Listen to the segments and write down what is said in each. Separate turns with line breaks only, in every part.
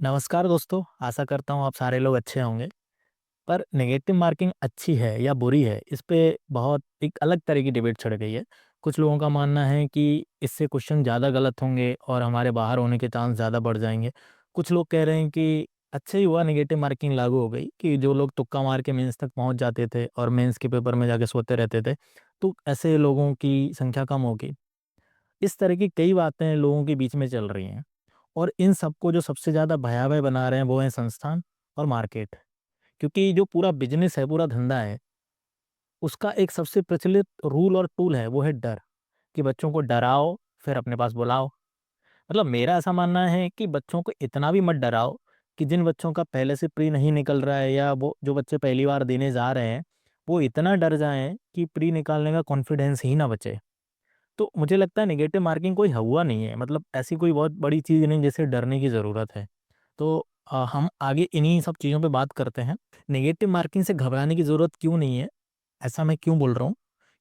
नमस्कार दोस्तों, आशा करता हूँ आप सारे लोग अच्छे होंगे। पर नेगेटिव मार्किंग अच्छी है या बुरी है, इस पे बहुत एक अलग तरह की डिबेट छिड़ गई है। कुछ लोगों का मानना है कि इससे क्वेश्चन ज़्यादा गलत होंगे और हमारे बाहर होने के चांस ज़्यादा बढ़ जाएंगे। कुछ लोग कह रहे हैं कि अच्छा ही हुआ नेगेटिव मार्किंग लागू हो गई, कि जो लोग तुक्का मार के मेंस तक पहुंच जाते थे और मेंस के पेपर में जाके सोते रहते थे, तो ऐसे लोगों की संख्या कम होगी। इस तरह की कई बातें लोगों के बीच में चल रही हैं। और इन सबको जो सबसे ज़्यादा भयावह बना रहे हैं वो है संस्थान और मार्केट। क्योंकि जो पूरा बिजनेस है, पूरा धंधा है, उसका एक सबसे प्रचलित रूल और टूल है, वो है डर। कि बच्चों को डराओ, फिर अपने पास बुलाओ। मतलब मेरा ऐसा मानना है कि बच्चों को इतना भी मत डराओ कि जिन बच्चों का पहले से प्री नहीं निकल रहा है, या वो जो बच्चे पहली बार देने जा रहे हैं, वो इतना डर जाएं कि प्री निकालने का कॉन्फिडेंस ही ना बचे। तो मुझे लगता है नेगेटिव मार्किंग कोई हुआ नहीं है, मतलब ऐसी कोई बहुत बड़ी चीज़ नहीं जिससे डरने की ज़रूरत है। तो हम आगे इन्हीं सब चीज़ों पे बात करते हैं। नेगेटिव मार्किंग से घबराने की ज़रूरत क्यों नहीं है, ऐसा मैं क्यों बोल रहा हूँ?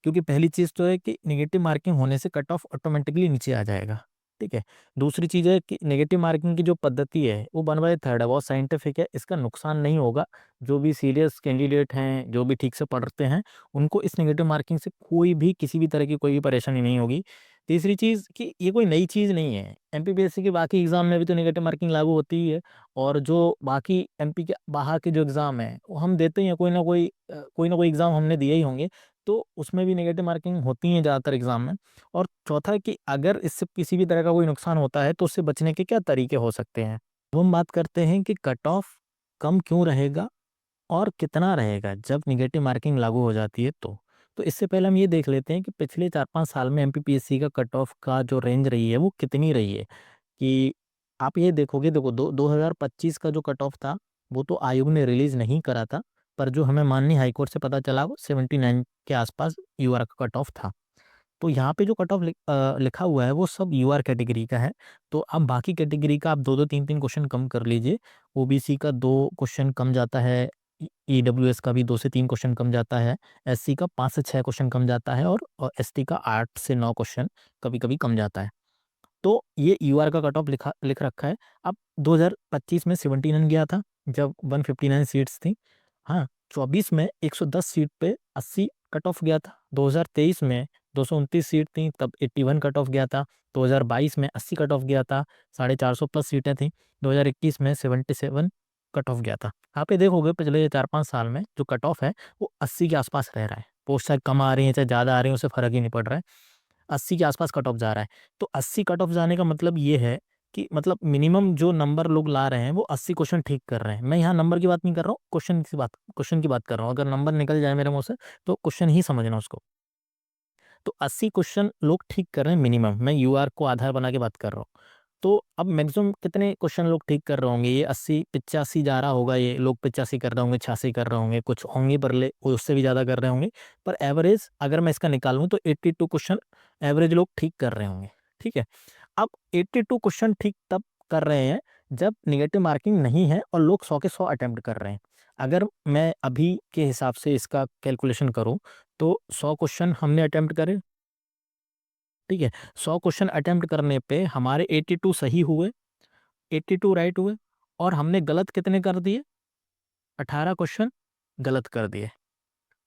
क्योंकि पहली चीज़ तो है कि नेगेटिव मार्किंग होने से कट ऑफ ऑटोमेटिकली नीचे आ जाएगा, ठीक है? दूसरी चीज़ है कि नेगेटिव मार्किंग की जो पद्धति है, वो 1/3 है, बहुत साइंटिफिक है, इसका नुकसान नहीं होगा। जो भी सीरियस कैंडिडेट हैं, जो भी ठीक से पढ़ते हैं, उनको इस नेगेटिव मार्किंग से कोई भी किसी भी तरह की कोई भी परेशानी नहीं होगी। तीसरी चीज़ कि ये कोई नई चीज़ नहीं है, एमपीपीएससी के बाकी एग्ज़ाम में भी तो नेगेटिव मार्किंग लागू होती ही है। और जो बाकी एमपी के बाहर के जो एग्ज़ाम हैं, वो हम देते ही हैं, कोई ना कोई एग्ज़ाम हमने दिए ही होंगे, तो उसमें भी नेगेटिव मार्किंग होती है ज़्यादातर एग्ज़ाम में। और चौथा है कि अगर इससे किसी भी तरह का कोई नुकसान होता है, तो उससे बचने के क्या तरीके हो सकते हैं? अब हम बात करते हैं कि कट ऑफ कम क्यों रहेगा और कितना रहेगा जब नेगेटिव मार्किंग लागू हो जाती है तो। तो इससे पहले हम ये देख लेते हैं कि पिछले 4-5 साल में एमपीपीएससी का कट ऑफ का जो रेंज रही है, वो कितनी रही है। कि आप ये देखोगे, देखो 2025 का जो कट ऑफ था, वो तो आयोग ने रिलीज़ नहीं करा था, पर जो हमें माननीय हाई कोर्ट से पता चला, वो 79 के आसपास यूआर का कट ऑफ था। तो यहाँ पे जो कट ऑफ लिखा हुआ है, वो सब यूआर कैटेगरी का है। तो अब बाकी कैटेगरी का आप 2-2 3-3 क्वेश्चन कम कर लीजिए। ओबीसी का 2 क्वेश्चन कम जाता है, ईडब्ल्यूएस का भी 2 से 3 क्वेश्चन कम जाता है, एससी का 5 से 6 क्वेश्चन कम जाता है, और एसटी का 8 से 9 क्वेश्चन कभी-कभी कम जाता है। तो ये यूआर का कट ऑफ लिख रखा है। अब 2025 में 79 गया था, जब 159 सीट्स थी। हाँ, 24 में 110 सीट पे 80 कट ऑफ गया था। 2023 में 229 सीट थी, तब 81 कट ऑफ गया था। 2022 में 80 कट ऑफ गया था, 450 प्लस सीटें थी। 2021 में 77 कट ऑफ गया था। आप ये देखोगे पिछले 4-5 साल में जो कट ऑफ है, वो 80 के आसपास रह रहा है। पोस्ट चाहे कम आ रही है, चाहे ज़्यादा आ रही है, उससे फ़र्क ही नहीं पड़ रहा है। 80 के आसपास कट ऑफ जा रहा है। तो 80 कट ऑफ जाने का मतलब ये है कि मतलब मिनिमम जो नंबर लोग ला रहे हैं, वो 80 क्वेश्चन ठीक कर रहे हैं। मैं यहाँ नंबर की बात नहीं कर रहा हूँ, क्वेश्चन की बात कर रहा हूँ। अगर नंबर निकल जाए मेरे मुँह से, तो क्वेश्चन ही समझना उसको। तो 80 क्वेश्चन लोग ठीक कर रहे हैं मिनिमम, मैं यूआर को आधार बना के बात कर रहा हूँ। तो अब मैक्सिमम कितने क्वेश्चन लोग ठीक कर रहे होंगे? ये 80 85 जा रहा होगा, ये लोग 85 कर रहे होंगे, 86 कर रहे होंगे, कुछ होंगे परले वो उससे भी ज़्यादा कर रहे होंगे। पर एवरेज अगर मैं इसका निकालूँ, तो 82 क्वेश्चन एवरेज लोग ठीक कर रहे होंगे, ठीक है? अब 82 क्वेश्चन ठीक तब कर रहे हैं जब नेगेटिव मार्किंग नहीं है और लोग 100 के 100 अटेम्प्ट कर रहे हैं। अगर मैं अभी के हिसाब से इसका कैलकुलेशन करूँ, तो 100 क्वेश्चन हमने अटेम्प्ट करे, ठीक है? 100 क्वेश्चन अटेम्प्ट करने पे हमारे 82 सही हुए, 82 राइट हुए, और हमने गलत कितने कर दिए? 18 क्वेश्चन गलत कर दिए,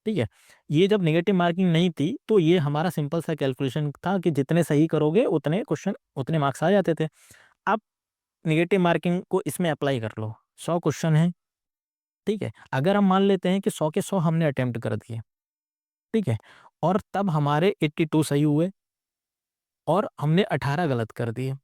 ठीक है? ये जब नेगेटिव मार्किंग नहीं थी, तो ये हमारा सिंपल सा कैलकुलेशन था कि जितने सही करोगे उतने क्वेश्चन उतने मार्क्स आ जाते थे। अब नेगेटिव मार्किंग को इसमें अप्लाई कर लो। 100 क्वेश्चन हैं, ठीक है? अगर हम मान लेते हैं कि 100 के 100 हमने अटेम्प्ट कर दिए, ठीक है? और तब हमारे 82 सही हुए और हमने 18 गलत कर दिए,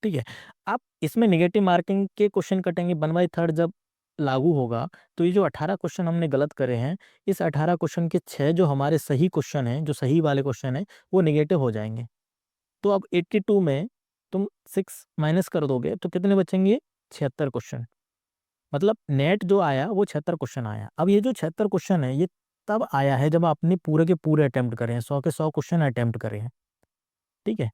ठीक है? अब इसमें नेगेटिव मार्किंग के क्वेश्चन कटेंगे 1/3 जब लागू होगा, तो ये जो 18 क्वेश्चन हमने गलत करे हैं, इस 18 क्वेश्चन के 6 जो हमारे सही क्वेश्चन हैं, जो सही वाले क्वेश्चन हैं, वो नेगेटिव हो जाएँगे। तो अब 82 में तुम 6 माइनस कर दोगे, तो कितने बचेंगे? 76 क्वेश्चन। मतलब नेट जो आया वो 76 क्वेश्चन आया। अब ये जो 76 क्वेश्चन है, ये तब आया है जब आपने पूरे के पूरे अटेम्प्ट करे हैं, 100 के 100 क्वेश्चन अटेम्प्ट करे हैं, ठीक है?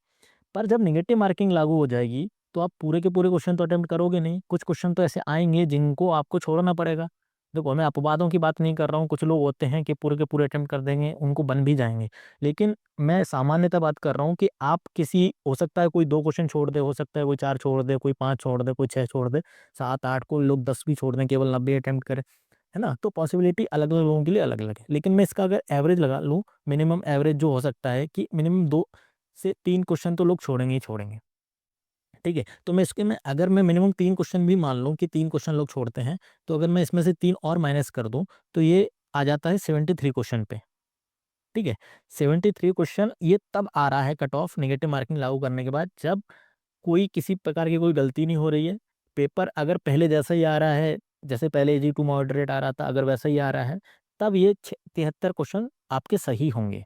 पर जब नेगेटिव मार्किंग लागू हो जाएगी, तो आप पूरे के पूरे क्वेश्चन तो अटेम्प्ट करोगे नहीं। कुछ क्वेश्चन तो ऐसे आएँगे जिनको आपको छोड़ना पड़ेगा। देखो मैं अपवादों की बात नहीं कर रहा हूँ, कुछ लोग होते हैं कि पूरे के पूरे अटेम्प्ट कर देंगे, उनको बन भी जाएंगे, लेकिन मैं सामान्यतः बात कर रहा हूँ कि आप किसी, हो सकता है कोई 2 क्वेश्चन छोड़ दे, हो सकता है कोई 4 छोड़ दे, कोई 5 छोड़ दे, कोई 6 छोड़ दे, 7 8, कोई लोग 10 भी छोड़ दें, केवल 90 अटेम्प्ट करें, है ना। तो पॉसिबिलिटी अलग अलग लोगों के लिए अलग अलग है, लेकिन मैं इसका अगर एवरेज लगा लूँ, मिनिमम एवरेज जो हो सकता है कि मिनिमम 2 से 3 क्वेश्चन तो लोग छोड़ेंगे ही छोड़ेंगे। ठीक है, तो मैं इसके में अगर मैं मिनिमम 3 क्वेश्चन भी मान लूँ कि 3 क्वेश्चन लोग छोड़ते हैं, तो अगर मैं इसमें से 3 और माइनस कर दूँ, तो ये आ जाता है 73 क्वेश्चन पे। ठीक है, 73 क्वेश्चन ये तब आ रहा है कट ऑफ नेगेटिव मार्किंग लागू करने के बाद, जब कोई किसी प्रकार की कोई गलती नहीं हो रही है, पेपर अगर पहले जैसा ही आ रहा है, जैसे पहले इजी टू मॉडरेट आ रहा था, अगर वैसा ही आ रहा है, तब ये 73 क्वेश्चन आपके सही होंगे।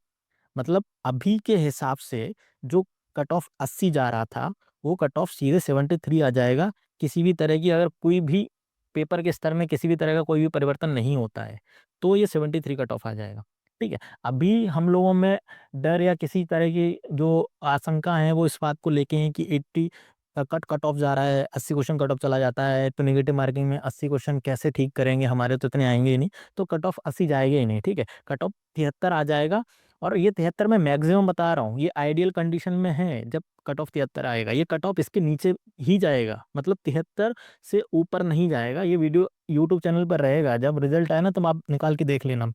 मतलब अभी के हिसाब से जो कट ऑफ 80 जा रहा था, वो कट ऑफ सीधे 73 आ जाएगा। किसी भी तरह की अगर कोई भी पेपर के स्तर में किसी भी तरह का कोई भी परिवर्तन नहीं होता है, तो ये 73 कट ऑफ आ जाएगा। ठीक है, अभी हम लोगों में डर या किसी तरह की जो आशंका है वो इस बात को लेके है कि 80 कट ऑफ जा रहा है, 80 क्वेश्चन कट ऑफ चला जाता है, तो नेगेटिव मार्किंग में 80 क्वेश्चन कैसे ठीक करेंगे, हमारे तो इतने आएंगे ही नहीं, तो कट ऑफ 80 जाएगा ही नहीं। ठीक है, कट ऑफ 73 आ जाएगा। और ये 73 मैं मैक्सिमम बता रहा हूँ, ये आइडियल कंडीशन में है जब कट ऑफ 73 आएगा, ये कट ऑफ इसके नीचे ही जाएगा, मतलब 73 से ऊपर नहीं जाएगा। ये वीडियो यूट्यूब चैनल पर रहेगा, जब रिजल्ट आए ना तब आप निकाल के देख लेना।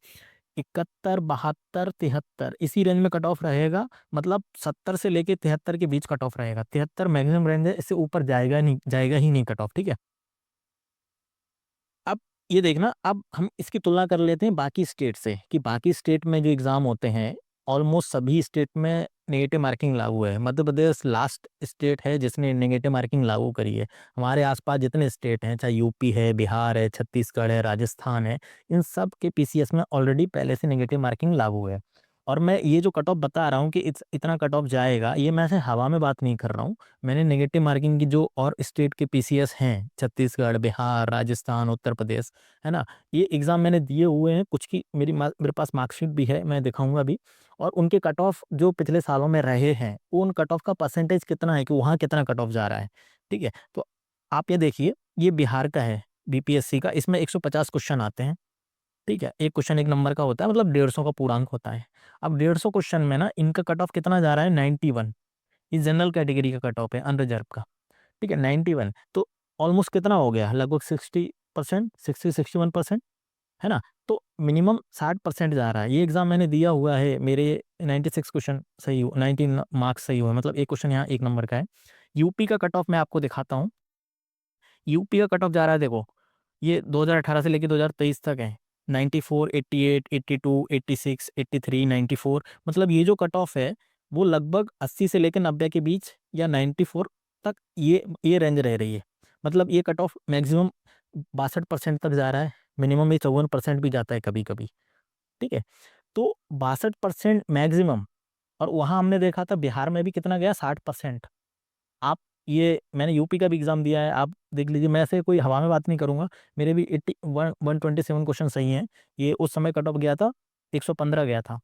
71, 72, 73 इसी रेंज में कट ऑफ रहेगा, मतलब 70 से लेके 73 के बीच कट ऑफ रहेगा। 73 मैक्सिमम रेंज है, इससे ऊपर जाएगा नहीं, जाएगा ही नहीं कट ऑफ। ठीक है, अब ये देखना, अब हम इसकी तुलना कर लेते हैं बाकी स्टेट से, कि बाकी स्टेट में जो एग्जाम होते हैं, ऑलमोस्ट सभी स्टेट में नेगेटिव मार्किंग लागू है। मध्य प्रदेश लास्ट स्टेट है जिसने नेगेटिव मार्किंग लागू करी है। हमारे आसपास जितने स्टेट हैं, चाहे यूपी है, बिहार है, छत्तीसगढ़ है, राजस्थान है, इन सब के पीसीएस में ऑलरेडी पहले से नेगेटिव मार्किंग लागू है। और मैं ये जो कट ऑफ बता रहा हूँ कि इतना कट ऑफ जाएगा, ये मैं ऐसे हवा में बात नहीं कर रहा हूँ। मैंने नेगेटिव मार्किंग की जो और स्टेट के पीसीएस हैं, छत्तीसगढ़, बिहार, राजस्थान, उत्तर प्रदेश, है ना, ये एग्ज़ाम मैंने दिए हुए हैं, कुछ की मेरे पास मार्कशीट भी है, मैं दिखाऊंगा अभी। और उनके कट ऑफ जो पिछले सालों में रहे हैं, उन कट ऑफ का परसेंटेज कितना है कि वहाँ कितना कट ऑफ जा रहा है। ठीक है, तो आप ये देखिए, ये बिहार का है, बीपीएससी का, इसमें 150 क्वेश्चन आते हैं। ठीक है, एक क्वेश्चन 1 नंबर का होता है, मतलब 150 का पूर्णांक होता है। अब 150 क्वेश्चन में ना इनका कट ऑफ कितना जा रहा है, 91। ये जनरल कैटेगरी का कट ऑफ है, अनरिजर्व का। ठीक है, 91 तो ऑलमोस्ट कितना हो गया, लगभग 60%, 60-61%, है ना। तो मिनिमम 60% जा रहा है। ये एग्जाम मैंने दिया हुआ है, मेरे 96 क्वेश्चन सही हुआ, 19 मार्क्स सही हुआ, मतलब एक क्वेश्चन यहाँ 1 नंबर का है। यूपी का कट ऑफ मैं आपको दिखाता हूँ। यूपी का कट ऑफ जा रहा है, देखो ये 2018 से लेके 2023 तक है, 94, 88, 82, 86, 83, 94। मतलब ये जो कट ऑफ है वो लगभग 80 से लेकर 90 के बीच या 94 तक, ये रेंज रह रही है। मतलब ये कट ऑफ मैक्सिमम 62% तक जा रहा है, मिनिमम ये 54% भी जाता है कभी कभी। ठीक है, तो 62% मैक्सिमम। और वहाँ हमने देखा था बिहार में भी कितना गया, 60%। आप, ये मैंने यूपी का भी एग्जाम दिया है, आप देख लीजिए, मैं ऐसे कोई हवा में बात नहीं करूंगा। मेरे भी 127 क्वेश्चन सही हैं। ये उस समय कट ऑफ गया था, 115 गया था।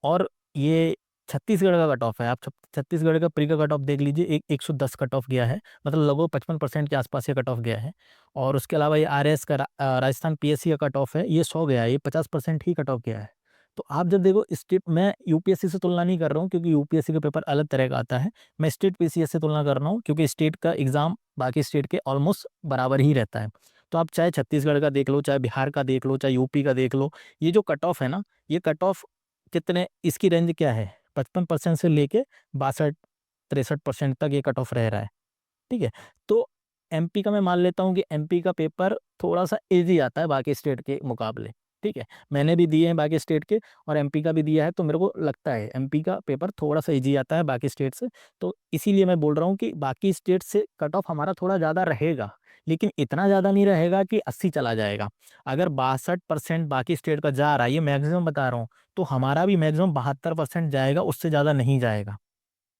और ये छत्तीसगढ़ का कट ऑफ है, आप छत्तीसगढ़ का प्री का कट ऑफ देख लीजिए, 110 कट ऑफ गया है, मतलब लगभग 55% के आसपास ये कट ऑफ गया है। और उसके अलावा ये आरएस का राजस्थान पीएससी का कट ऑफ है, ये 100 गया है, ये 50% ही कट ऑफ गया है। तो आप जब देखो स्टेट, मैं यूपीएससी से तुलना नहीं कर रहा हूँ क्योंकि यूपीएससी का पेपर अलग तरह का आता है, मैं स्टेट पीसीएस से तुलना कर रहा हूँ, क्योंकि स्टेट का एग्जाम बाकी स्टेट के ऑलमोस्ट बराबर ही रहता है। तो आप चाहे छत्तीसगढ़ का देख लो, चाहे बिहार का देख लो, चाहे यूपी का देख लो, ये जो कट ऑफ है ना, ये कट ऑफ कितने, इसकी रेंज क्या है, 55% से लेके 62-63% तक ये कट ऑफ रह रहा है। ठीक है, तो एमपी का मैं मान लेता हूँ कि एमपी का पेपर थोड़ा सा इजी आता है बाकी स्टेट के मुकाबले। ठीक है, मैंने भी दिए हैं बाकी स्टेट के, और एमपी का भी दिया है, तो मेरे को लगता है एमपी का पेपर थोड़ा सा इजी आता है बाकी स्टेट से। तो इसीलिए मैं बोल रहा हूँ कि बाकी स्टेट से कट ऑफ हमारा थोड़ा ज़्यादा रहेगा, लेकिन इतना ज़्यादा नहीं रहेगा कि 80 चला जाएगा। अगर 62% बाकी स्टेट का जा रहा है, ये मैक्सिमम बता रहा हूँ, तो हमारा भी मैक्सिमम 72% जाएगा, उससे ज़्यादा नहीं जाएगा।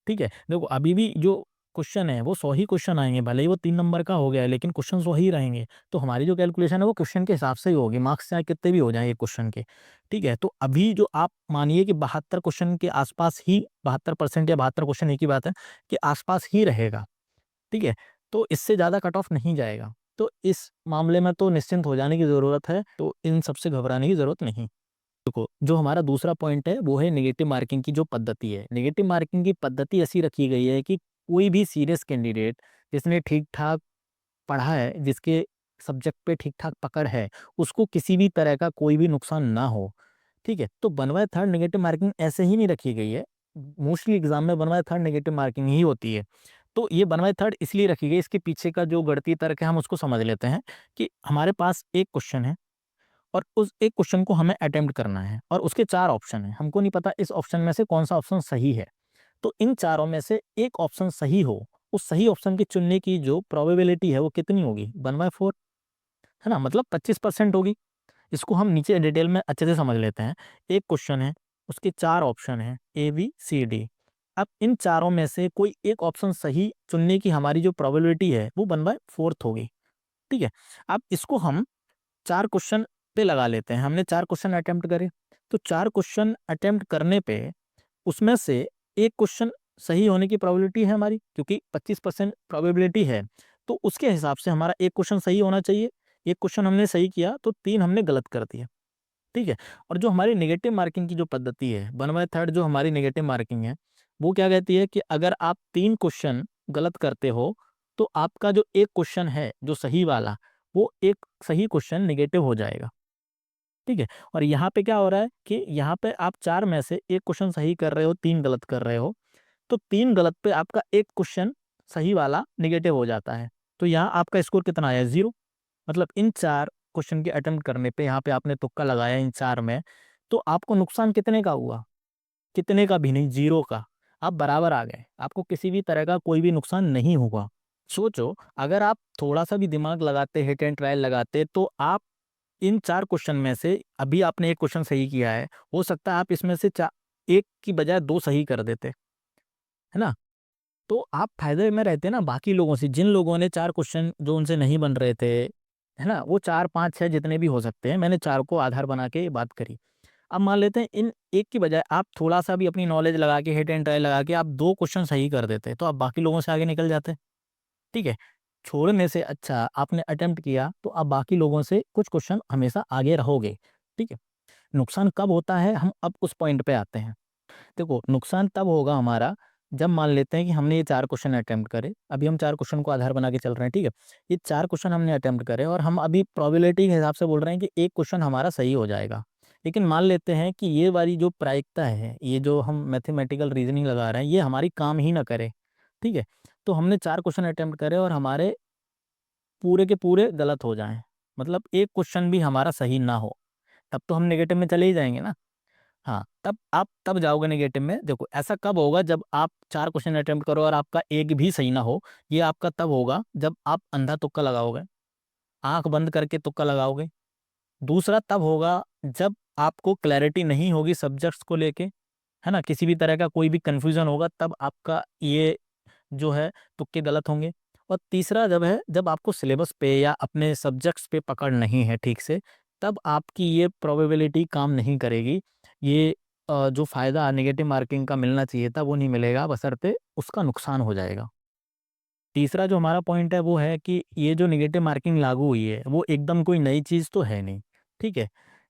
ठीक है, देखो अभी भी जो क्वेश्चन है वो 100 ही क्वेश्चन आएंगे, भले ही वो 3 नंबर का हो गया है, लेकिन क्वेश्चन 100 ही रहेंगे। तो हमारी जो कैलकुलेशन है वो क्वेश्चन के हिसाब से ही होगी, मार्क्स चाहे कितने भी हो जाए एक क्वेश्चन के। ठीक है, तो अभी जो आप मानिए कि 72 क्वेश्चन के आसपास ही, 72% या 72 क्वेश्चन, एक ही बात है, कि आसपास ही रहेगा। ठीक है, तो इससे ज़्यादा कट ऑफ नहीं जाएगा। तो इस मामले में तो निश्चिंत हो जाने की ज़रूरत है, तो इन सबसे घबराने की ज़रूरत नहीं। देखो, जो हमारा दूसरा पॉइंट है वो है नेगेटिव मार्किंग की जो पद्धति है। नेगेटिव मार्किंग की पद्धति ऐसी रखी गई है कि कोई भी सीरियस कैंडिडेट जिसने ठीक-ठाक पढ़ा है, जिसके सब्जेक्ट पे ठीक-ठाक पकड़ है, उसको किसी भी तरह का कोई भी नुकसान ना हो, ठीक है? तो 1 बाय 3 नेगेटिव मार्किंग ऐसे ही नहीं रखी गई है। मोस्टली एग्ज़ाम में 1 बाय 3 नेगेटिव मार्किंग ही होती है। तो ये 1 बाय 3 इसलिए रखी गई, इसके पीछे का जो गणितीय तर्क है हम उसको समझ लेते हैं कि हमारे पास एक क्वेश्चन है और उस एक क्वेश्चन को हमें अटेम्प्ट करना है और उसके 4 ऑप्शन हैं। हमको नहीं पता इस ऑप्शन में से कौन-सा ऑप्शन सही है। तो इन चारों में से एक ऑप्शन सही हो, उस सही ऑप्शन के चुनने की जो प्रोबेबिलिटी है वो कितनी होगी? 1 बाय 4, है ना? मतलब 25% होगी। इसको हम नीचे डिटेल में अच्छे से समझ लेते हैं। एक क्वेश्चन है, उसके 4 ऑप्शन हैं ए, बी, सी, डी। अब इन चारों में से कोई एक ऑप्शन सही चुनने की हमारी जो प्रोबेबिलिटी है वो 1 बाय 4th होगी, ठीक है? अब इसको हम 4 क्वेश्चन पे लगा लेते हैं। हमने 4 क्वेश्चन अटेम्प्ट करे, तो 4 क्वेश्चन अटेम्प्ट करने पे उसमें से एक क्वेश्चन सही होने की प्रोबेबिलिटी है हमारी, क्योंकि 25% प्रोबेबिलिटी है, तो उसके हिसाब से हमारा एक क्वेश्चन सही होना चाहिए। एक क्वेश्चन हमने सही किया तो 3 हमने गलत कर दिया, ठीक है? और जो हमारी नेगेटिव मार्किंग की जो पद्धति है, 1 बाय 3 जो हमारी नेगेटिव मार्किंग है, वो क्या कहती है कि अगर आप 3 क्वेश्चन गलत करते हो, तो आपका जो एक क्वेश्चन है, जो सही वाला, वो एक सही क्वेश्चन नेगेटिव हो जाएगा, ठीक है? और यहाँ पे क्या हो रहा है कि यहाँ पे आप 4 में से 1 क्वेश्चन सही कर रहे हो, 3 गलत कर रहे हो, तो 3 गलत पे आपका 1 क्वेश्चन सही वाला नेगेटिव हो जाता है। तो यहाँ आपका स्कोर कितना आया? 0। मतलब इन 4 क्वेश्चन के अटेम्प्ट करने पे यहाँ पे आपने तुक्का लगाया इन 4 में, तो आपको नुकसान कितने का हुआ? कितने का भी नहीं, 0 का। आप बराबर आ गए। आपको किसी भी तरह का कोई भी नुकसान नहीं हुआ। सोचो, अगर आप थोड़ा-सा भी दिमाग लगाते, हिट एंड ट्रायल लगाते, तो आप इन 4 क्वेश्चन में से अभी आपने 1 क्वेश्चन सही किया है, हो सकता है आप इसमें से 1 की बजाय 2 सही कर देते, है ना? तो आप फ़ायदे में रहते ना बाकी लोगों से, जिन लोगों ने 4 क्वेश्चन जो उनसे नहीं बन रहे थे, है ना? वो 4, 5, 6 जितने भी हो सकते हैं, मैंने 4 को आधार बना के बात करी। अब मान लेते हैं इन 1 की बजाय आप थोड़ा-सा भी अपनी नॉलेज लगा के, हिट एंड ट्रायल लगा के आप 2 क्वेश्चन सही कर देते, तो आप बाकी लोगों से आगे निकल जाते, ठीक है? छोड़ने से अच्छा आपने अटेम्प्ट किया, तो आप बाकी लोगों से कुछ क्वेश्चन हमेशा आगे रहोगे, ठीक है? नुकसान कब होता है, हम अब उस पॉइंट पे आते हैं। देखो, नुकसान तब होगा हमारा जब मान लेते हैं कि हमने ये 4 क्वेश्चन अटेम्प्ट करे। अभी हम 4 क्वेश्चन को आधार बना के चल रहे हैं, ठीक है? ये 4 क्वेश्चन हमने अटेम्प्ट करे और हम अभी प्रोबेबिलिटी के हिसाब से बोल रहे हैं कि 1 क्वेश्चन हमारा सही हो जाएगा। लेकिन मान लेते हैं कि ये वाली जो प्रायिकता है, ये जो हम मैथमेटिकल रीज़निंग लगा रहे हैं, ये हमारी काम ही ना करे, ठीक है? तो हमने 4 क्वेश्चन अटेम्प्ट करे और हमारे पूरे के पूरे गलत हो जाएँ। मतलब 1 क्वेश्चन भी हमारा सही ना हो, तब तो हम नेगेटिव में चले ही जाएँगे ना। हाँ, तब आप तब जाओगे नेगेटिव में। देखो, ऐसा कब होगा जब आप 4 क्वेश्चन अटेम्प्ट करो और आपका एक भी सही ना हो। ये आपका तब होगा जब आप अंधा तुक्का लगाओगे, आँख बंद करके तुक्का लगाओगे। दूसरा तब होगा जब आपको क्लैरिटी नहीं होगी सब्जेक्ट्स को लेके, है ना? किसी भी तरह का कोई भी कन्फ्यूज़न होगा, तब आपका ये जो है तुक्के गलत होंगे। और तीसरा जब है, जब आपको सिलेबस पे या अपने सब्जेक्ट्स पे पकड़ नहीं है ठीक से, तब आपकी ये प्रोबेबिलिटी काम नहीं करेगी। ये जो फ़ायदा नेगेटिव मार्किंग का मिलना चाहिए था वो नहीं मिलेगा, बशर्ते उसका नुकसान हो जाएगा। तीसरा जो हमारा पॉइंट है वो है कि ये जो नेगेटिव मार्किंग लागू हुई है, वो एकदम कोई नई चीज़ तो है नहीं, ठीक है?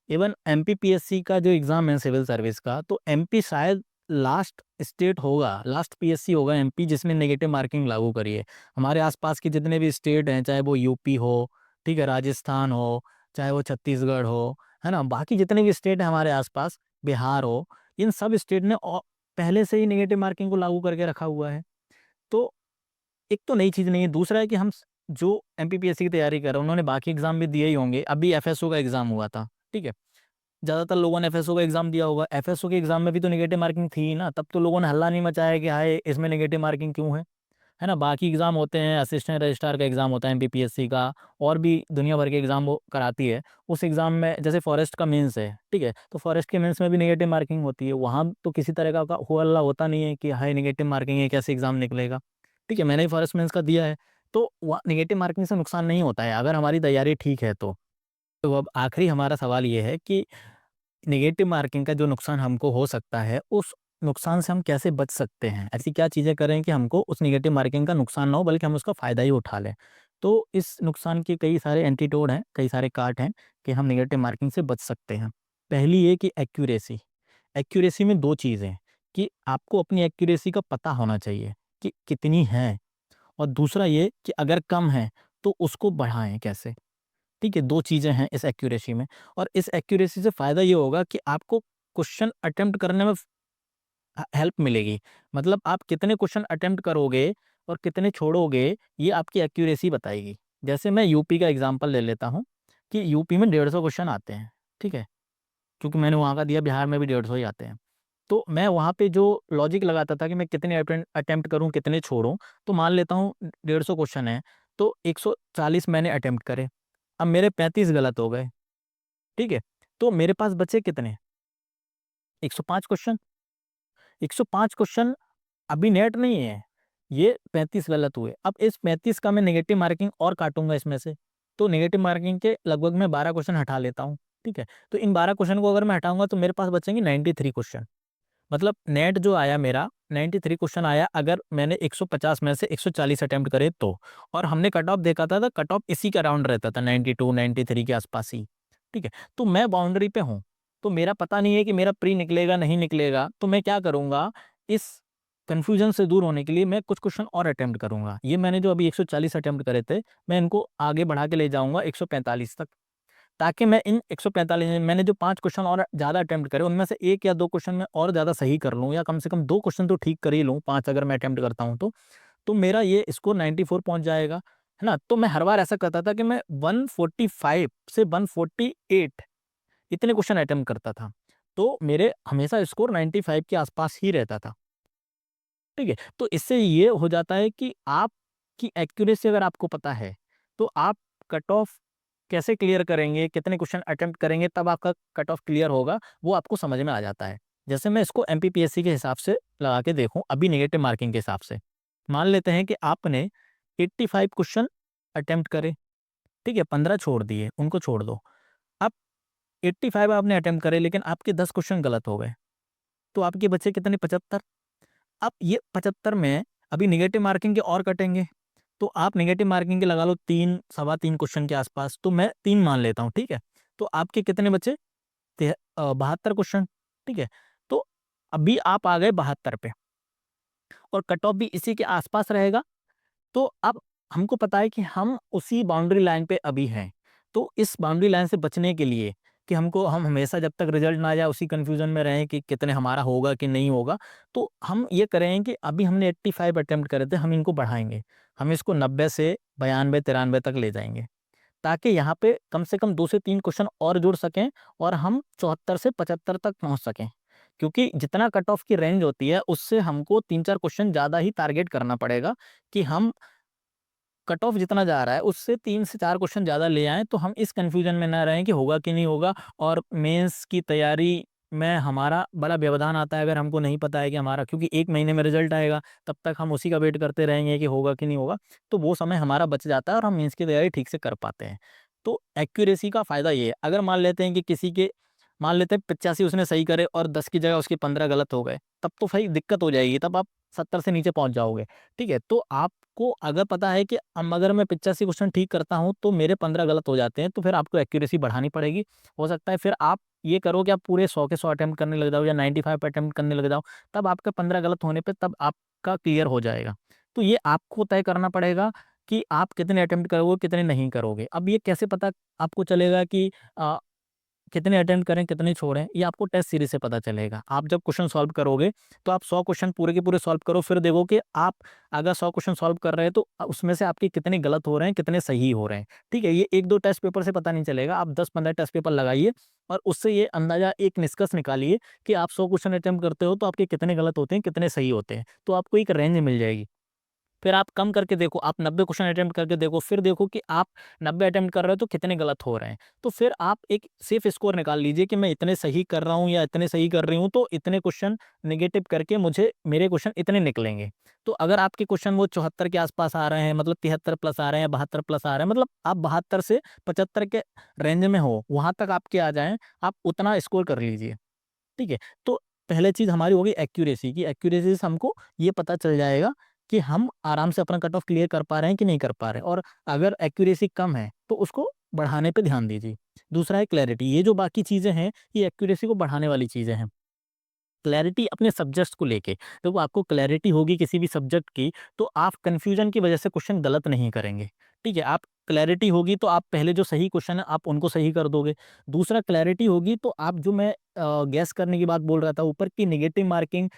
इवन एमपीपीएससी का जो एग्ज़ाम है सिविल सर्विस का, तो एमपी शायद लास्ट स्टेट होगा, लास्ट पीएससी होगा एमपी जिसने नेगेटिव मार्किंग लागू करी है। हमारे आस-पास के जितने भी स्टेट हैं, चाहे वो यूपी हो, ठीक है, राजस्थान हो, चाहे वो छत्तीसगढ़ हो, है ना? बाकी जितने भी स्टेट हैं हमारे आस-पास, बिहार हो, इन सब स्टेट ने पहले से ही नेगेटिव मार्किंग को लागू करके रखा हुआ है। तो एक तो नई चीज़ नहीं है, दूसरा है कि हम जो एमपीपीएससी की तैयारी कर रहे हैं, उन्होंने बाकी एग्ज़ाम भी दिए ही होंगे। अभी एफएसओ का एग्ज़ाम हुआ था, ठीक है? ज़्यादातर लोगों ने एफएसओ का एग्ज़ाम दिया होगा। एफएसओ के एग्ज़ाम में भी तो नेगेटिव मार्किंग थी ही ना, तब तो लोगों ने हल्ला नहीं मचाया कि हाय! इसमें नेगेटिव मार्किंग क्यों है ना? बाकी एग्ज़ाम होते हैं, असिस्टेंट रजिस्ट्रार का एग्ज़ाम होता है एमपीपीएससी का, और भी दुनिया भर के एग्ज़ाम वो कराती है। उस एग्ज़ाम में जैसे फॉरेस्ट का मेंस है, ठीक है? तो फॉरेस्ट के मेंस में भी नेगेटिव मार्किंग होती है। वहाँ तो किसी तरह का हो हल्ला होता नहीं है कि हाय! नेगेटिव मार्किंग है, कैसे एग्ज़ाम निकलेगा? ठीक है, मैंने भी फॉरेस्ट मेंस का दिया है, तो वहाँ नेगेटिव मार्किंग से नुकसान नहीं होता है, अगर हमारी तैयारी ठीक है तो। तो अब आखिरी हमारा सवाल ये है कि नेगेटिव मार्किंग का जो नुकसान हमको हो सकता है, उस नुकसान से हम कैसे बच सकते हैं? ऐसी क्या चीज़ें करें कि हमको उस नेगेटिव मार्किंग का नुकसान ना हो, बल्कि हम उसका फ़ायदा ही उठा लें? तो इस नुकसान के कई सारे एंटीडोट हैं, कई सारे काट हैं कि हम नेगेटिव मार्किंग से बच सकते हैं। पहली ये कि एक्यूरेसी। एक्यूरेसी में 2 चीज़ें हैं कि आपको अपनी एक्यूरेसी का पता होना चाहिए कि कितनी है, और दूसरा ये कि अगर कम है तो उसको बढ़ाएँ कैसे। ठीक है, 2 चीज़ें हैं इस एक्यूरेसी में, और इस एक्यूरेसी से फ़ायदा ये होगा कि आपको क्वेश्चन अटेम्प्ट करने में हेल्प मिलेगी। मतलब आप कितने क्वेश्चन अटेम्प्ट करोगे और कितने छोड़ोगे, ये आपकी एक्यूरेसी बताएगी। जैसे मैं यूपी का एग्ज़ाम्पल ले लेता हूँ कि यूपी में 150 क्वेश्चन आते हैं, ठीक है? क्योंकि मैंने वहाँ का दिया, बिहार में भी 150 ही आते हैं। तो मैं वहाँ पे जो लॉजिक लगाता था कि मैं कितने अटेम्प्ट करूँ, कितने छोड़ूँ, तो मान लेता हूँ 150 क्वेश्चन है, तो 140 मैंने अटेम्प्ट करे। अब मेरे 35 गलत हो गए, ठीक है? तो मेरे पास बचे कितने? 105 क्वेश्चन। 105 क्वेश्चन अभी नेट नहीं है, ये 35 गलत हुए। अब इस 35 का मैं नेगेटिव मार्किंग और काटूँगा इसमें से, तो नेगेटिव मार्किंग के लगभग मैं 12 क्वेश्चन हटा लेता हूँ, ठीक है? तो इन 12 क्वेश्चन को अगर मैं हटाऊँगा तो मेरे पास बचेंगे 93 क्वेश्चन। मतलब नेट जो आया मेरा 93 क्वेश्चन आया, अगर मैंने 150 में से 140 अटेम्प्ट करे तो। और हमने कट ऑफ देखा था, तो कट ऑफ इसी का अराउंड रहता था, 92, 93 के आसपास ही, ठीक है? तो मैं बाउंड्री पे हूँ, तो मेरा पता नहीं है कि मेरा प्री निकलेगा, नहीं निकलेगा, तो मैं क्या करूँगा, इस कन्फ्यूज़न से दूर होने के लिए मैं कुछ क्वेश्चन और अटेम्प्ट करूँगा। ये मैंने जो अभी 140 अटेम्प्ट करे थे, मैं इनको आगे बढ़ा के ले जाऊँगा 145 तक। ताकि मैं इन 145 में मैंने जो 5 क्वेश्चन और ज़्यादा अटेम्प्ट करे, उनमें से 1 या 2 क्वेश्चन मैं और ज़्यादा सही कर लूँ, या कम से कम 2 क्वेश्चन तो ठीक कर ही लूँ, 5 अगर मैं अटेम्प्ट करता हूँ तो। तो मेरा ये स्कोर 94 पहुँच जाएगा, है ना? तो मैं हर बार ऐसा करता था कि मैं 145 से 148 इतने क्वेश्चन अटेम्प्ट करता था। तो मेरे हमेशा स्कोर 95 के आसपास ही रहता था, ठीक है? तो इससे ये हो जाता है कि आपकी एक्यूरेसी अगर आपको पता है, तो आप कट ऑफ कैसे क्लियर करेंगे, कितने क्वेश्चन अटेम्प्ट करेंगे तब आपका कट ऑफ क्लियर होगा, वो आपको समझ में आ जाता है। जैसे मैं इसको एमपीपीएससी के हिसाब से लगा के देखूँ, अभी नेगेटिव मार्किंग के हिसाब से। मान लेते हैं कि आपने 85 क्वेश्चन अटेम्प्ट करे, ठीक है? 15 छोड़ दिए, उनको छोड़ दो। अब 85 आपने अटेम्प्ट करे, लेकिन आपके 10 क्वेश्चन गलत हो गए, तो आपके बचे कितने? 75। अब ये 75 में अभी नेगेटिव मार्किंग के और कटेंगे, तो आप नेगेटिव मार्किंग के लगा लो 3, सवा 3 क्वेश्चन के आसपास, तो मैं 3 मान लेता हूँ, ठीक है? तो आपके कितने बचे? 72 क्वेश्चन, ठीक है? तो अभी आप आ गए 72 पे, और कट ऑफ भी इसी के आसपास रहेगा। तो अब हमको पता है कि हम उसी बाउंड्री लाइन पे अभी हैं। तो इस बाउंड्री लाइन से बचने के लिए कि हम हमेशा जब तक रिजल्ट ना आ जाए उसी कन्फ्यूज़न में रहें कि कितने हमारा होगा कि नहीं होगा, तो हम ये करें कि अभी हमने 85 अटेम्प्ट करे थे, हम इनको बढ़ाएँगे। हम इसको 90 से 92, 93 तक ले जाएँगे। ताकि यहाँ पे कम से कम 2 से 3 क्वेश्चन और जुड़ सकें, और हम 74 से 75 तक पहुँच सकें। क्योंकि जितना कट ऑफ की रेंज होती है, उससे हमको 3-4 क्वेश्चन ज़्यादा ही टारगेट करना पड़ेगा कि हम कट ऑफ जितना जा रहा है, उससे 3 से 4 क्वेश्चन ज़्यादा ले आएँ, तो हम इस कन्फ्यूज़न में ना रहें कि होगा कि नहीं होगा। और मेंस की तैयारी में हमारा बड़ा व्यवधान आता है अगर हमको नहीं पता है कि हमारा, क्योंकि 1 महीने में रिज़ल्ट आएगा, तब तक हम उसी का वेट करते रहेंगे कि होगा कि नहीं होगा, तो वो समय हमारा बच जाता है और हम मेंस की तैयारी ठीक से कर पाते हैं। तो एक्यूरेसी का फ़ायदा ये है, अगर मान लेते हैं कि किसी के, मान लेते हैं 85 उसने सही करे और 10 की जगह उसके 15 गलत हो गए, तब तो भाई दिक्कत हो जाएगी, तब आप 70 से नीचे पहुँच जाओगे, ठीक है? तो आपको अगर पता है कि अगर मैं 85 क्वेश्चन ठीक करता हूँ, तो मेरे 15 गलत हो जाते हैं, तो फिर आपको एक्यूरेसी बढ़ानी पड़ेगी। हो सकता है फिर आप ये करो कि आप पूरे 100 के 100 अटेम्प्ट करने लग जाओ, या 95 अटेम्प्ट करने लग जाओ, तब आपके 15 गलत होने पे तब आपका क्लियर हो जाएगा। तो ये आपको तय करना पड़ेगा कि आप कितने अटेम्प्ट करोगे, कितने नहीं करोगे। अब ये कैसे पता आपको चलेगा कि अ कितने अटेम्प्ट करें, कितने छोड़ें, ये आपको टेस्ट सीरीज़ से पता चलेगा। आप जब क्वेश्चन सॉल्व करोगे, तो आप 100 क्वेश्चन पूरे के पूरे सॉल्व करो, फिर देखो कि आप अगर 100 क्वेश्चन सॉल्व कर रहे हैं, तो उसमें से आपके कितने गलत हो रहे हैं, कितने सही हो रहे हैं, ठीक है? ये 1-2 टेस्ट पेपर से पता नहीं चलेगा, आप 10-15 टेस्ट पेपर लगाइए, और उससे ये अंदाज़ा, एक निष्कर्ष निकालिए कि आप 100 क्वेश्चन अटेम्प्ट करते हो, तो आपके कितने गलत होते हैं, कितने सही होते हैं। तो आपको एक रेंज मिल जाएगी। फिर आप कम करके देखो, आप 90 क्वेश्चन अटेम्प्ट करके देखो, फिर देखो कि आप 90 अटेम्प्ट कर रहे हो तो कितने गलत हो रहे हैं। तो फिर आप एक सेफ स्कोर निकाल लीजिए कि मैं इतने सही कर रहा हूँ या इतने सही कर रही हूँ, तो इतने क्वेश्चन नेगेटिव करके मुझे मेरे क्वेश्चन इतने निकलेंगे। तो अगर आपके क्वेश्चन वो 74 के आसपास आ रहे हैं, मतलब 73 प्लस आ रहे हैं, 72 प्लस आ रहे हैं, मतलब आप 72 से 75 के रेंज में हो, वहाँ तक आपके आ जाएँ, आप उतना स्कोर कर लीजिए, ठीक है? तो पहले चीज़ हमारी होगी एक्यूरेसी की, एक्यूरेसी से हमको ये पता चल जाएगा कि हम आराम से अपना कट ऑफ क्लियर कर पा रहे हैं कि नहीं कर पा रहे हैं, और अगर एक्यूरेसी कम है तो उसको बढ़ाने पे ध्यान दीजिए। दूसरा है क्लैरिटी। ये जो बाकी चीज़ें हैं, ये एक्यूरेसी को बढ़ाने वाली चीज़ें हैं। क्लैरिटी अपने सब्जेक्ट्स को लेके, तो वो आपको क्लैरिटी होगी किसी भी सब्जेक्ट की, तो आप कन्फ्यूजन की वजह से क्वेश्चन गलत नहीं करेंगे। ठीक है? आप क्लैरिटी होगी तो आप पहले जो सही क्वेश्चन है आप उनको सही कर दोगे। दूसरा क्लैरिटी होगी तो आप जो मैं गेस करने की बात बोल रहा था ऊपर की नेगेटिव मार्किंग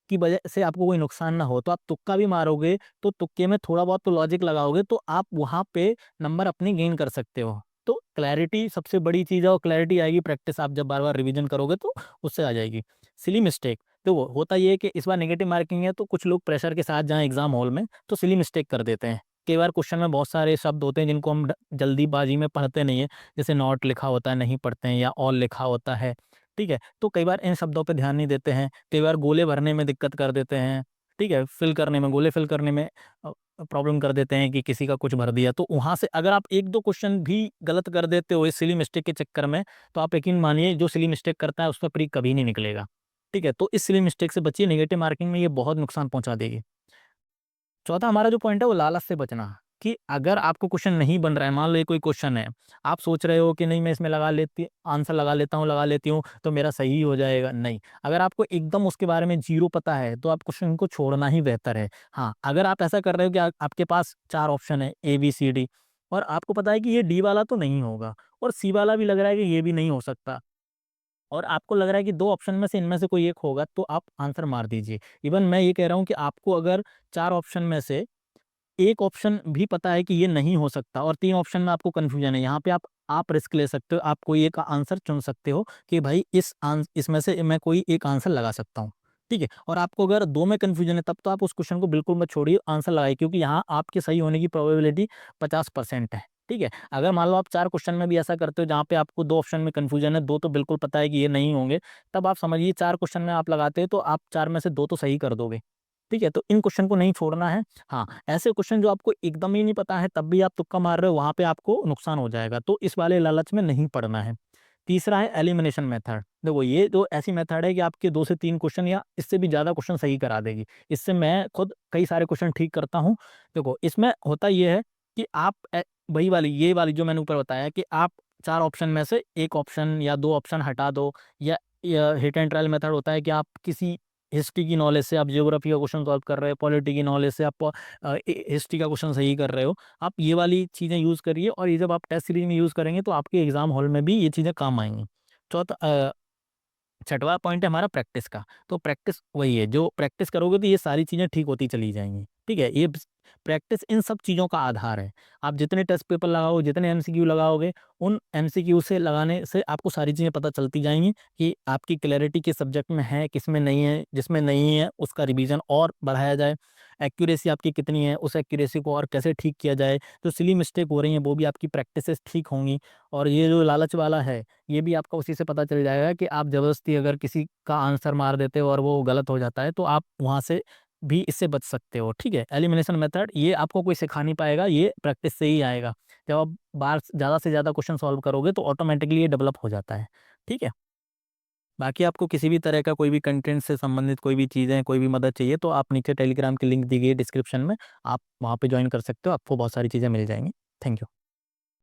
की वजह से आपको कोई नुकसान ना हो, तो आप तुक्का भी मारोगे, तो तुक्के में थोड़ा बहुत तो लॉजिक लगाओगे, तो आप वहाँ पे नंबर अपने गेन कर सकते हो। तो क्लैरिटी सबसे बड़ी चीज़ है, और क्लैरिटी आएगी प्रैक्टिस, आप जब बार-बार रिवीजन करोगे तो उससे आ जाएगी। सिली मिस्टेक, तो वो होता ये है कि इस बार नेगेटिव मार्किंग है तो कुछ लोग प्रेशर के साथ जाएँ एग्ज़ाम हॉल में, तो सिली मिस्टेक कर देते हैं। कई बार क्वेश्चन में बहुत सारे शब्द होते हैं जिनको हम जल्दीबाजी में पढ़ते नहीं है, जैसे नॉट लिखा होता है नहीं पढ़ते हैं, या ऑल लिखा होता है, ठीक है? तो कई बार इन शब्दों पे ध्यान नहीं देते हैं, कई बार गोले भरने में दिक्कत कर देते हैं, ठीक है? फिल करने में, गोले फिल करने में प्रॉब्लम कर देते हैं कि किसी का कुछ भर दिया, तो वहाँ से अगर आप 1-2 क्वेश्चन भी गलत कर देते हो इस सिली मिस्टेक के चक्कर में, तो आप यकीन मानिए जो सिली मिस्टेक करता है उसका प्री कभी नहीं निकलेगा, ठीक है? तो इस सिली मिस्टेक से बचिए, नेगेटिव मार्किंग में ये बहुत नुकसान पहुँचा देगी। चौथा हमारा जो पॉइंट है वो लालच से बचना, कि अगर आपको क्वेश्चन नहीं बन रहा है, मान लो ये कोई क्वेश्चन है, आप सोच रहे हो कि नहीं मैं इसमें आंसर लगा लेती हूँ तो मेरा सही हो जाएगा, नहीं। अगर आपको एकदम उसके बारे में ज़ीरो पता है तो आप क्वेश्चन को छोड़ना ही बेहतर है। हाँ, अगर आप ऐसा कर रहे हो कि आपके पास 4 ऑप्शन है ए, बी, सी, डी, और आपको पता है कि ये डी वाला तो नहीं होगा, और सी वाला भी लग रहा है कि ये भी नहीं हो सकता, और आपको लग रहा है कि 2 ऑप्शन में से इनमें से कोई एक होगा, तो आप आंसर मार दीजिए। इवन मैं ये कह रहा हूँ कि आपको अगर 4 ऑप्शन में से एक ऑप्शन भी पता है कि ये नहीं हो सकता, और 3 ऑप्शन में आपको कन्फ्यूजन है, यहाँ पे आप रिस्क ले सकते हो, आप कोई एक आंसर चुन सकते हो कि भाई इसमें से मैं कोई एक आंसर लगा सकता हूँ, ठीक है? और आपको अगर 2 में कन्फ्यूजन है तब तो आप उस क्वेश्चन को बिल्कुल मत छोड़िए, आंसर लगाइए, क्योंकि यहाँ आपके सही होने की प्रोबेबिलिटी 50% है, ठीक है? अगर मान लो आप 4 क्वेश्चन में भी ऐसा करते हो जहाँ पे आपको 2 ऑप्शन में कन्फ्यूजन है, 2 तो बिल्कुल पता है कि ये नहीं होंगे, तब आप समझिए 4 क्वेश्चन में आप लगाते हो तो आप 4 में से 2 तो सही कर दोगे, ठीक है? तो इन क्वेश्चन को नहीं छोड़ना है। हाँ, ऐसे क्वेश्चन जो आपको एकदम ही नहीं पता है तब भी आप तुक्का मार रहे हो, वहाँ पे आपको नुकसान हो जाएगा, तो इस वाले लालच में नहीं पड़ना है। तीसरा है एलिमिनेशन मेथड। देखो ये जो ऐसी मेथड है कि आपके 2 से 3 क्वेश्चन या इससे भी ज़्यादा क्वेश्चन सही करा देगी। इससे मैं खुद कई सारे क्वेश्चन ठीक करता हूँ। देखो इसमें होता ये है कि आप वही वाली ये वाली जो मैंने ऊपर बताया कि आप 4 ऑप्शन में से 1 ऑप्शन या 2 ऑप्शन हटा दो, या हिट एंड ट्रायल मेथड होता है कि आप किसी हिस्ट्री की नॉलेज से आप ज्योग्राफी का क्वेश्चन सॉल्व कर रहे हो, पॉलिटी की नॉलेज से आप हिस्ट्री का क्वेश्चन सही कर रहे हो। आप ये वाली चीज़ें यूज़ करिए, और ये जब आप टेस्ट सीरीज में यूज़ करेंगे तो आपके एग्जाम हॉल में भी ये चीज़ें काम आएँगी। चौथा छठवां पॉइंट है हमारा प्रैक्टिस का। तो प्रैक्टिस वही है, जो प्रैक्टिस करोगे तो ये सारी चीज़ें ठीक होती चली जाएँगी, ठीक है? ये प्रैक्टिस इन सब चीज़ों का आधार है। आप जितने टेस्ट पेपर लगाओगे, जितने एमसीक्यू लगाओगे, उन एमसीक्यू से लगाने से आपको सारी चीज़ें पता चलती जाएँगी कि आपकी क्लैरिटी किस सब्जेक्ट में है, किसमें नहीं है, जिसमें नहीं है उसका रिवीजन और बढ़ाया जाए। एक्यूरेसी आपकी कितनी है, उस एक्यूरेसी को और कैसे ठीक किया जाए। जो सिली मिस्टेक हो रही हैं वो भी आपकी प्रैक्टिस से ठीक होंगी, और ये जो लालच वाला है ये भी आपको उसी से पता चल जाएगा कि आप ज़बरदस्ती अगर किसी का आंसर मार देते हो और वो गलत हो जाता है, तो आप वहाँ से भी इससे बच सकते हो, ठीक है? एलिमिनेशन मेथड ये आपको कोई सिखा नहीं पाएगा, ये प्रैक्टिस से ही आएगा। जब आप बार ज़्यादा से ज़्यादा क्वेश्चन सॉल्व करोगे तो ऑटोमैटिकली ये डेवलप हो जाता है, ठीक है? बाकी आपको किसी भी तरह का कोई भी कंटेंट से संबंधित कोई भी चीज़ें, कोई भी मदद चाहिए तो आप नीचे टेलीग्राम की लिंक दी गई है डिस्क्रिप्शन में, आप वहाँ पे जॉइन कर सकते हो, आपको बहुत सारी चीज़ें मिल जाएँगी। Thank you.